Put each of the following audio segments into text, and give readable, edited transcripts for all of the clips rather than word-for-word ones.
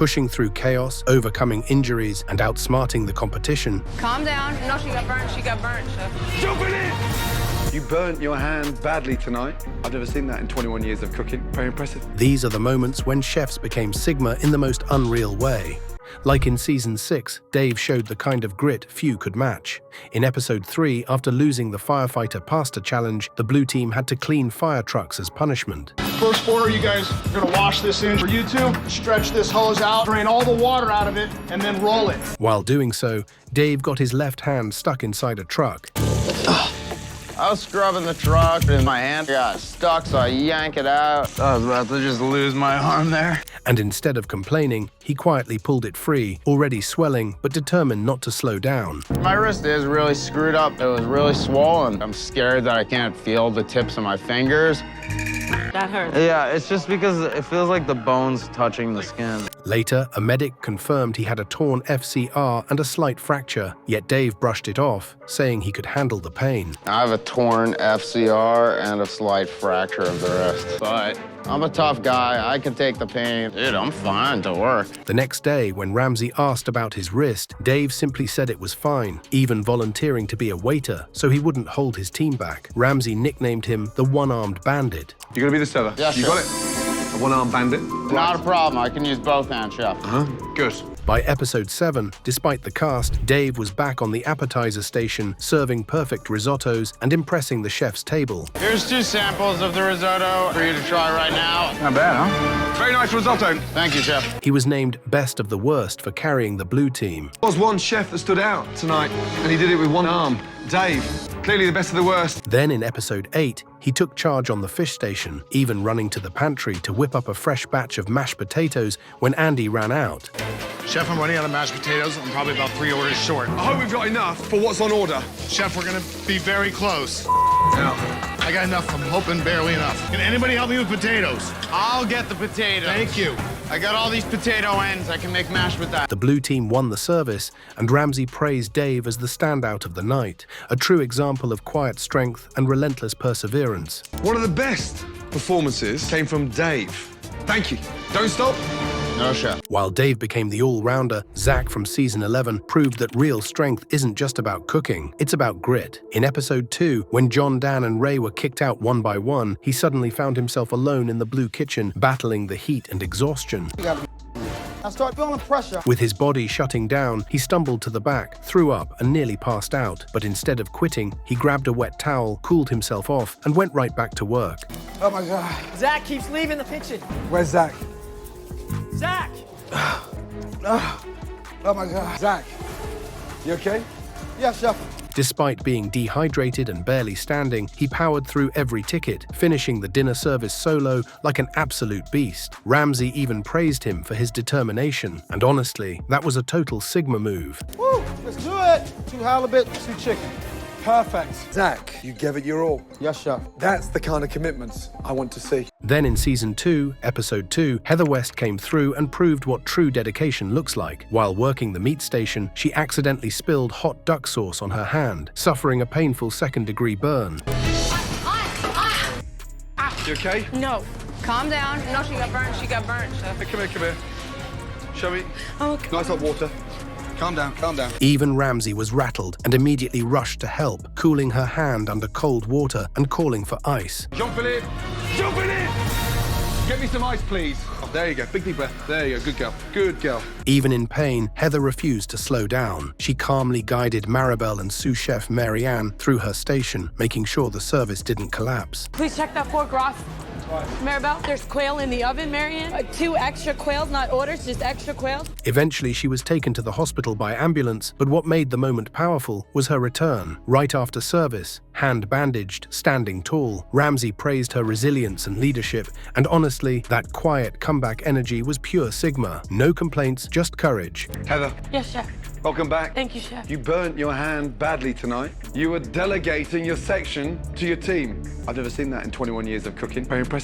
Pushing through chaos, overcoming injuries, and outsmarting the competition. Calm down. No, she got burnt. She got burnt, chef. Jump in it! You burnt your hand badly tonight. I've never seen that in 21 years of cooking. Very impressive. These are the moments when chefs became Sigma in the most unreal way. Like in Season 6, Dave showed the kind of grit few could match. In Episode 3, after losing the Firefighter Pasta Challenge, the blue team had to clean fire trucks as punishment. First order, you guys are gonna wash this in. For you two, stretch this hose out, drain all the water out of it, and then roll it. While doing so, Dave got his left hand stuck inside a truck. I was scrubbing the truck and my hand got stuck, so I yanked it out. I was about to just lose my arm there. And instead of complaining, he quietly pulled it free, already swelling, but determined not to slow down. My wrist is really screwed up. It was really swollen. I'm scared that I can't feel the tips of my fingers. That hurts. Yeah, it's just because it feels like the bone's touching the skin. Later, a medic confirmed he had a torn FCR and a slight fracture, yet Dave brushed it off, saying he could handle the pain. I have a torn FCR and a slight fracture of the wrist, but I'm a tough guy. I can take the pain. Dude, I'm fine to work. The next day, when Ramsay asked about his wrist, Dave simply said it was fine, even volunteering to be a waiter so he wouldn't hold his team back. Ramsay nicknamed him the One-Armed Bandit. You gonna be the server? Yeah, You sure. got it? A one-armed bandit? Not a problem. I can use both hands, chef. Good. By Episode 7, despite the cast, Dave was back on the appetizer station, serving perfect risottos and impressing the chef's table. Here's 2 samples of the risotto for you to try right now. Not bad, huh? Very nice risotto. Thank you, chef. He was named Best of the Worst for carrying the blue team. There was one chef that stood out tonight, and he did it with one arm. Dave, clearly the best of the worst. Then in Episode 8, he took charge on the fish station, even running to the pantry to whip up a fresh batch of mashed potatoes when Andy ran out. Chef, I'm running out of mashed potatoes. I'm probably about 3 orders short. I hope we've got enough for what's on order. Chef, we're gonna be very close. Now, I got enough. I'm hoping barely enough. Can anybody help me with potatoes? I'll get the potatoes. Thank you. I got all these potato ends. I can make mash with that. The blue team won the service, and Ramsay praised Dave as the standout of the night, a true example of quiet strength and relentless perseverance. one of the best performances came from Dave. Thank you. Don't stop. No, chef. While Dave became the all-rounder, Zach from Season 11 proved that real strength isn't just about cooking, it's about grit. In Episode 2, when John, Dan, and Ray were kicked out one by one, he suddenly found himself alone in the blue kitchen, battling the heat and exhaustion. I start feeling pressure. With his body shutting down, he stumbled to the back, threw up, and nearly passed out. But instead of quitting, he grabbed a wet towel, cooled himself off, and went right back to work. Oh my God. Zach keeps leaving the kitchen. Where's Zach? Zach! Oh my God. Zach, you okay? Yes, chef. Despite being dehydrated and barely standing, he powered through every ticket, finishing the dinner service solo like an absolute beast. Ramsay even praised him for his determination, and honestly, that was a total Sigma move. Woo, let's do it. 2 halibut, 2 chicken. Perfect. Zach, you gave it your all. Yes, chef. That's the kind of commitments I want to see. Then in Season 2, Episode 2, Heather West came through and proved what true dedication looks like. While working the meat station, she accidentally spilled hot duck sauce on her hand, suffering a painful second-degree burn. You okay? No. Calm down. No, she got burnt. She got burnt, chef. Hey, come here, come here. Show me. Oh, okay. Nice hot water. Calm down, calm down. Even Ramsay was rattled and immediately rushed to help, cooling her hand under cold water and calling for ice. Jump in it! Jump in it! Get me some ice, please. Oh, there you go. Big deep breath. There you go. Good girl. Good girl. Even in pain, Heather refused to slow down. She calmly guided Maribel and sous chef Marianne through her station, making sure the service didn't collapse. Please check that fork, Ross. Maribel, there's quail in the oven, Marianne. 2 extra quails, not orders, just extra quails. Eventually, she was taken to the hospital by ambulance, but what made the moment powerful was her return. Right after service, hand bandaged, standing tall, Ramsay praised her resilience and leadership, and honestly, that quiet comeback energy was pure Sigma. No complaints, just courage. Heather, Yes, chef. welcome back. Thank you, chef. You burnt your hand badly tonight. You were delegating your section to your team. I've never seen that in 21 years of cooking. Very impressive.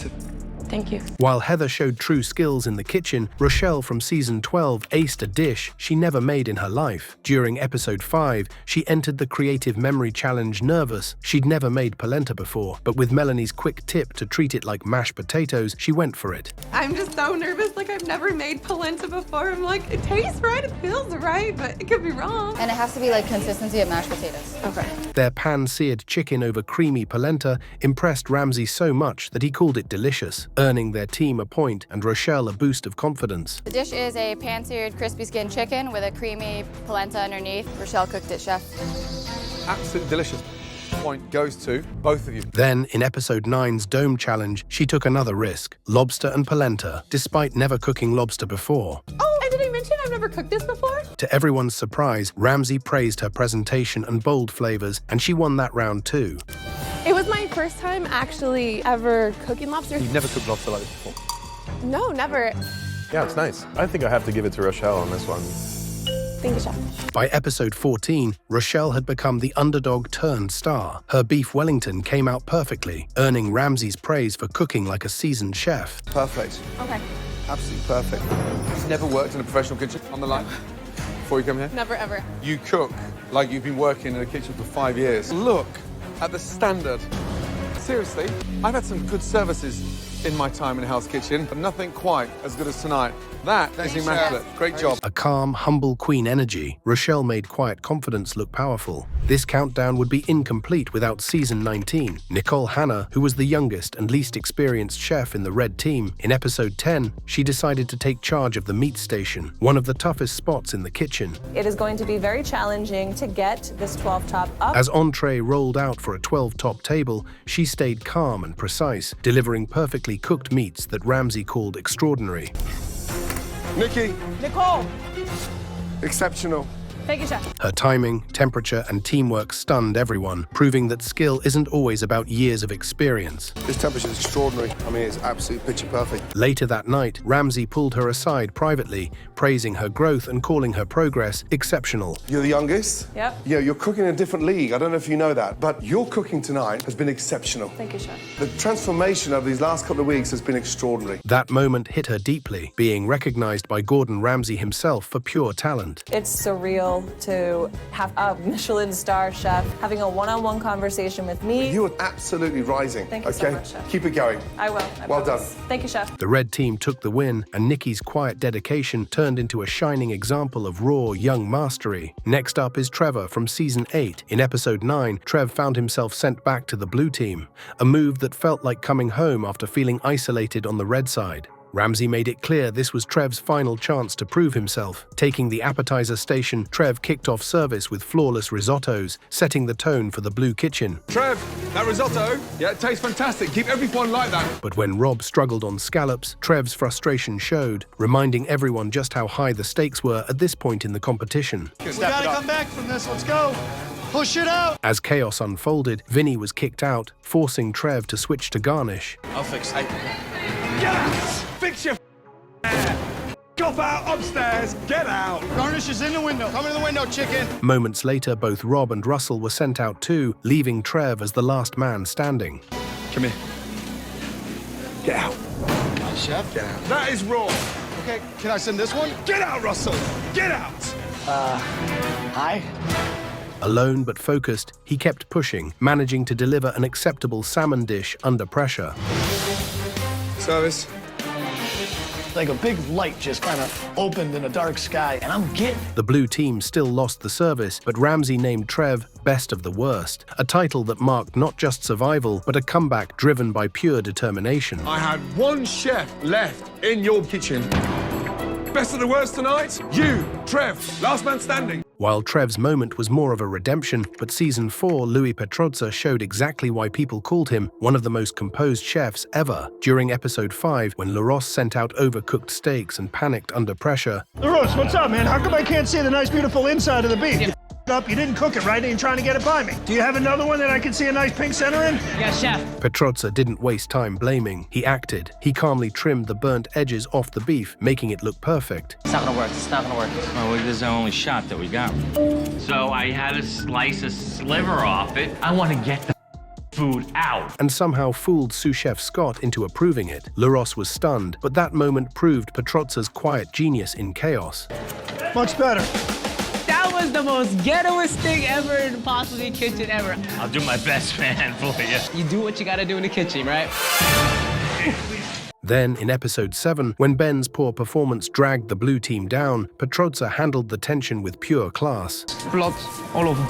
Thank you. While Heather showed true skills in the kitchen, Rochelle from season 12 aced a dish she never made in her life. During episode 5, she entered the Creative Memory Challenge nervous. She'd never made polenta before, but with Melanie's quick tip to treat it like mashed potatoes, she went for it. I'm just so nervous, like I've never made polenta before. I'm like, it tastes right, it feels right, but it could be wrong. And it has to be like consistency of mashed potatoes. Okay. Their pan-seared chicken over creamy polenta impressed Ramsay so much that he called it delicious, earning their team a point and Rochelle a boost of confidence. The dish is a pan-seared crispy skin chicken with a creamy polenta underneath. Rochelle cooked it, chef. Absolutely delicious. Point goes to both of you. Then, in episode 9's Dome Challenge, she took another risk, lobster and polenta, despite never cooking lobster before. Oh, and did I mention I've never cooked this before? To everyone's surprise, Ramsay praised her presentation and bold flavors, and she won that round too. It was my first time actually ever cooking lobster. You've never cooked lobster like this before? No, never. Yeah, it's nice. I think I have to give it to Rochelle on this one. Thank you, chef. By episode 14, Rochelle had become the underdog turned star. Her beef Wellington came out perfectly, earning Ramsay's praise for cooking like a seasoned chef. Perfect. Okay. Absolutely perfect. You've never worked in a professional kitchen on the line before you come here? Never, ever. You cook like you've been working in a kitchen for 5 years. Look at the standard. Seriously, I've had some good services in my time in a Hell's Kitchen, but nothing quite as good as tonight. That is immaculate. Great job. A calm, humble queen energy, Rochelle made quiet confidence look powerful. This countdown would be incomplete without season 19. Nicole Hanna, who was the youngest and least experienced chef in the red team, in episode 10, she decided to take charge of the meat station, one of the toughest spots in the kitchen. It is going to be very challenging to get this 12 top up. As entree rolled out for a 12-top table, she stayed calm and precise, delivering perfectly cooked meats that Ramsay called extraordinary. Nikki, Nicole. exceptional. Thank you, chef. Her timing, temperature, and teamwork stunned everyone, proving that skill isn't always about years of experience. This temperature is extraordinary. I mean, it's absolutely picture perfect. Later that night, Ramsay pulled her aside privately, praising her growth and calling her progress exceptional. You're the youngest? Yep. Yeah, you're cooking in a different league. I don't know if you know that, but your cooking tonight has been exceptional. Thank you, chef. The transformation of these last couple of weeks has been extraordinary. That moment hit her deeply, being recognized by Gordon Ramsay himself for pure talent. It's surreal to have a Michelin star chef having a one-on-one conversation with me. You are absolutely rising. Thank you so much, chef. Keep it going. I will. Well promise. done. Thank you, chef. The red team took the win, and Nikki's quiet dedication turned into a shining example of raw, young mastery. Next up is Trevor from season 8. In episode 9, Trev found himself sent back to the blue team, a move that felt like coming home after feeling isolated on the red side. Ramsay made it clear this was Trev's final chance to prove himself. Taking the appetizer station, Trev kicked off service with flawless risottos, setting the tone for the blue kitchen. Trev, that risotto, yeah, it tastes fantastic. Keep everyone like that. But when Rob struggled on scallops, Trev's frustration showed, reminding everyone just how high the stakes were at this point in the competition. We gotta come back from this. Let's go. Push it out. As chaos unfolded, Vinny was kicked out, forcing Trev to switch to garnish. I'll fix it. Get out! Fix your hair! Cop out upstairs! Get out! Garnish is in the window. Come in the window, chicken. Moments later, both Rob and Russell were sent out too, leaving Trev as the last man standing. Come here. Get out. Chef. Get out. That is raw. Okay, can I send this one? Get out, Russell! Get out! Hi. Alone but focused, he kept pushing, managing to deliver an acceptable salmon dish under pressure. Service. Like a big light just kind of opened in a dark sky, and I'm getting it. The blue team still lost the service, but Ramsay named Trev Best of the Worst, a title that marked not just survival, but a comeback driven by pure determination. I had one chef left in your kitchen. Best of the worst tonight? You, Trev, last man standing. While Trev's moment was more of a redemption, but season 4, Louis Petrozza showed exactly why people called him one of the most composed chefs ever. During episode 5, when LaRosse sent out overcooked steaks and panicked under pressure. LaRosse, what's up, man? How come I can't see the nice, beautiful inside of the beef? You up, you didn't cook it right, and you're trying to get it by me. Do you have another one that I can see a nice pink center in? Yes, chef. Petrozza didn't waste time blaming. He acted. He calmly trimmed the burnt edges off the beef, making it look perfect. It's not gonna work. It's not gonna work. Well, this is the only shot that we got. So I had to slice a sliver off it. I want to get the food out. and somehow fooled sous chef Scott into approving it. LaRosse was stunned, but that moment proved Petrozza's quiet genius in chaos. Much better. That was the most ghettoest thing ever in the Possibly kitchen ever. I'll do my best, man, for you. You do what you gotta do in the kitchen, right? Then, in episode 7, when Ben's poor performance dragged the blue team down, Petrozza handled the tension with pure class. Blood all over.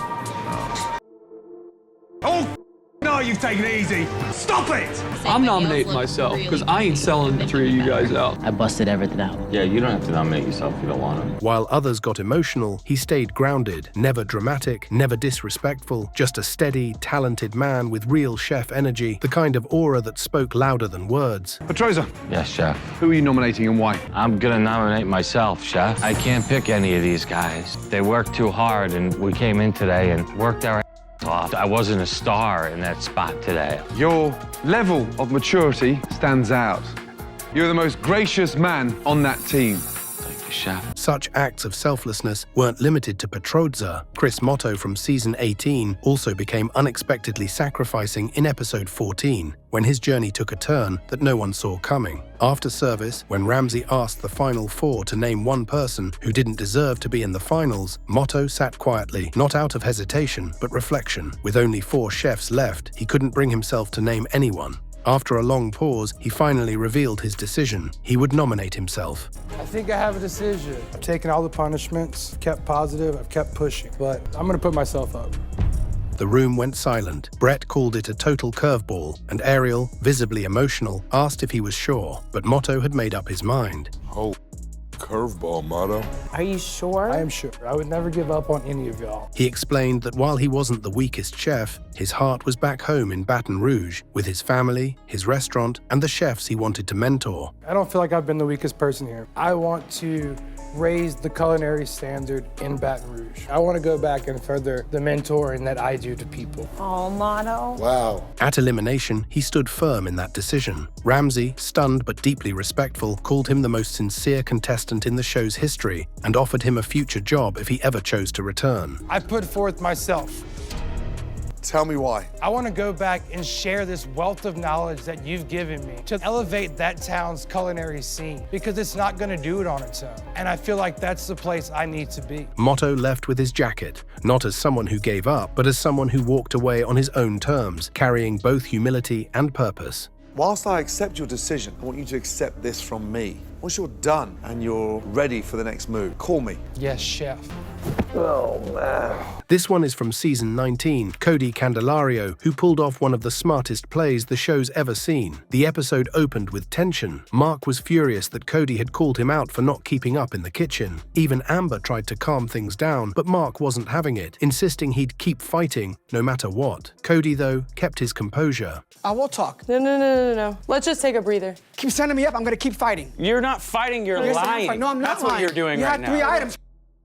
Oh, no, you've taken it easy. Stop it! I'm nominating myself because I ain't selling the 3 of you guys out. I busted everything out. Yeah, you don't have to nominate yourself if you don't want to. While others got emotional, he stayed grounded, never dramatic, never disrespectful, just a steady, talented man with real chef energy, the kind of aura that spoke louder than words. Petrozza. Yes, chef. Who are you nominating and why? I'm gonna nominate myself, chef. I can't pick any of these guys. They worked too hard, and we came in today and worked our off. I wasn't a star in that spot today. Your level of maturity stands out. You're the most gracious man on that team. Thank you, chef. Such acts of selflessness weren't limited to Petrozza. Chris Motto from season 18 also became unexpectedly sacrificing in episode 14, when his journey took a turn that no one saw coming. After service, when Ramsay asked the final 4 to name one person who didn't deserve to be in the finals, Motto sat quietly, not out of hesitation, but reflection. With only 4 chefs left, he couldn't bring himself to name anyone. After a long pause, he finally revealed his decision. He would nominate himself. I think I have a decision. I've taken all the punishments, kept positive, I've kept pushing, but I'm gonna put myself up. The room went silent. Brett called it a total curveball, and Ariel, visibly emotional, asked if he was sure, but Motto had made up his mind. Oh, curveball, Motto. Are you sure? I am sure. I would never give up on any of y'all. He explained that while he wasn't the weakest chef, his heart was back home in Baton Rouge, with his family, his restaurant, and the chefs he wanted to mentor. I don't feel like I've been the weakest person here. I want to raise the culinary standard in Baton Rouge. I want to go back and further the mentoring that I do to people. Oh, Motto. Wow. At elimination, he stood firm in that decision. Ramsay, stunned but deeply respectful, called him the most sincere contestant in the show's history and offered him a future job if he ever chose to return. I put forth myself. Tell me why. I want to go back and share this wealth of knowledge that you've given me to elevate that town's culinary scene, because it's not going to do it on its own. And I feel like that's the place I need to be. Motto left with his jacket, not as someone who gave up, but as someone who walked away on his own terms, carrying both humility and purpose. Whilst I accept your decision, I want you to accept this from me. Once you're done and you're ready for the next move, call me. Yes, chef. Oh, man. This one is from season 19, Cody Candelario, who pulled off one of the smartest plays the show's ever seen. The episode opened with tension. Mark was furious that Cody had called him out for not keeping up in the kitchen. Even Amber tried to calm things down, but Mark wasn't having it, insisting he'd keep fighting no matter what. Cody, though, kept his composure. We'll talk. No. Let's just take a breather. Keep sending me up, I'm gonna keep fighting. You're not fighting, you're lying. No, I'm not That's lying. what you're doing you right had now. 3 items.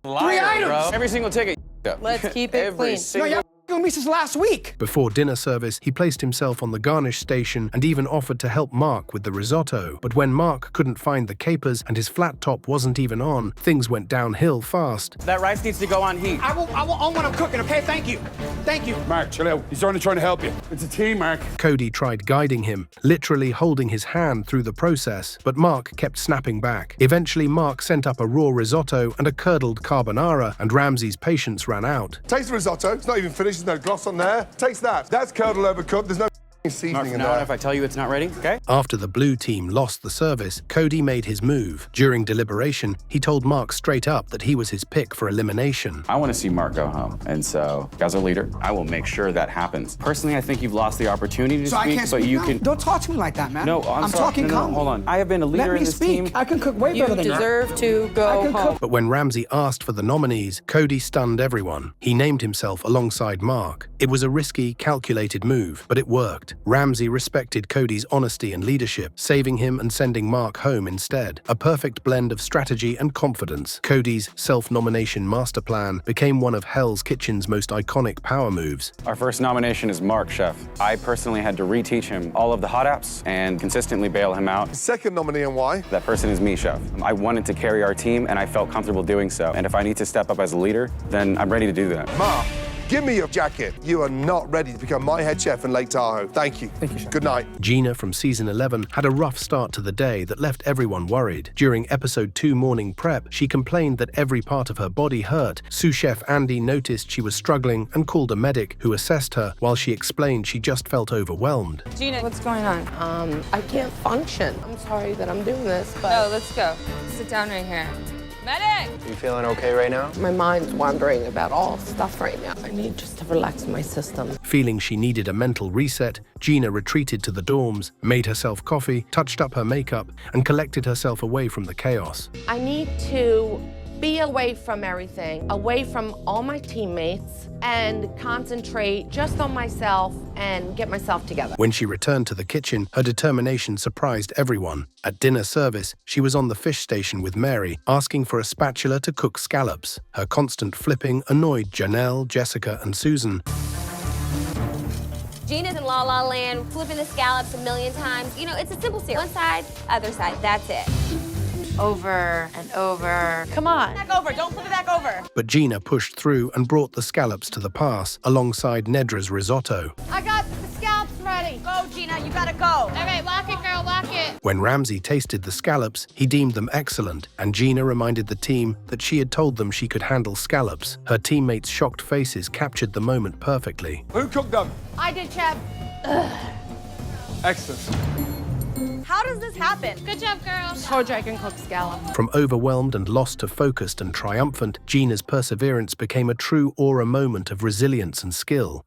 Liar, 3 items. Bro. Every single ticket. Let's keep it clean. No, you're with me since last week. Before dinner service, he placed himself on the garnish station and even offered to help Mark with the risotto. But when Mark couldn't find the capers and his flat top wasn't even on, things went downhill fast. That rice needs to go on heat. I will own what I'm cooking, okay? Thank you. Thank you. Mark, chill out. He's only trying to help you. It's a team, Mark. Cody tried guiding him, literally holding his hand through the process, but Mark kept snapping back. Eventually, Mark sent up a raw risotto and a curdled carbonara, and Ramsay's patience ran out. Taste the risotto. It's not even finished. There's no gloss on there. Taste that. That's curdled overcooked. There's no seasoning in there. If I tell you it's not ready, okay? After the blue team lost the service, Cody made his move. During deliberation, he told Mark straight up that he was his pick for elimination. I want to see Mark go home, and so, as a leader, I will make sure that happens. Personally, I think you've lost the opportunity to So speak, I can't but speak you now? can... Don't talk to me like that, man. No, I'm sorry. talking No, calmly. hold on. I have been a leader Let me in this speak. team. I can cook way better than You deserve to go home. But when Ramsay asked for the nominees, Cody stunned everyone. He named himself alongside Mark. It was a risky, calculated move, but it worked. Ramsay respected Cody's honesty and leadership, saving him and sending Mark home instead. A perfect blend of strategy and confidence. Cody's self-nomination master plan became one of Hell's Kitchen's most iconic power moves. Our first nomination is Mark, chef. I personally had to reteach him all of the hot apps and consistently bail him out. Second nominee and why? That person is me, chef. I wanted to carry our team, and I felt comfortable doing so. And if I need to step up as a leader, then I'm ready to do that. Mark, Give me your jacket. You are not ready to become my head chef in Lake Tahoe. Thank you. Thank you, Chef. Good night. Gina from season 11 had a rough start to the day that left everyone worried. During episode 2 morning prep, she complained that every part of her body hurt. Sous chef Andy noticed she was struggling and called a medic who assessed her while she explained she just felt overwhelmed. Gina, what's going on? I can't function. I'm sorry that I'm doing this, but... Oh, let's go. Sit down right here. Medic! You feeling okay right now? My mind's wandering about all stuff right now. I need just to relax my system. Feeling she needed a mental reset, Gina retreated to the dorms, made herself coffee, touched up her makeup, and collected herself away from the chaos. I need to be away from everything, away from all my teammates, and concentrate just on myself and get myself together. When she returned to the kitchen, her determination surprised everyone. At dinner service, she was on the fish station with Mary, asking for a spatula to cook scallops. Her constant flipping annoyed Janelle, Jessica, and Susan. Gina's in La La Land, flipping the scallops a million times. You know, it's a simple series. One side, other side, that's it. Over and over. Come on. Back over, don't flip it back over. But Gina pushed through and brought the scallops to the pass alongside Nedra's risotto. I got the scallops ready. Go, Gina, you gotta go. All right, lock it, girl, lock it. When Ramsey tasted the scallops, he deemed them excellent, and Gina reminded the team that she had told them she could handle scallops. Her teammates' shocked faces captured the moment perfectly. Who cooked them? I did, Chef. Excellent. How does this happen? Good job, girl. Told you I can cook scallops. From overwhelmed and lost to focused and triumphant, Gina's perseverance became a true aura moment of resilience and skill.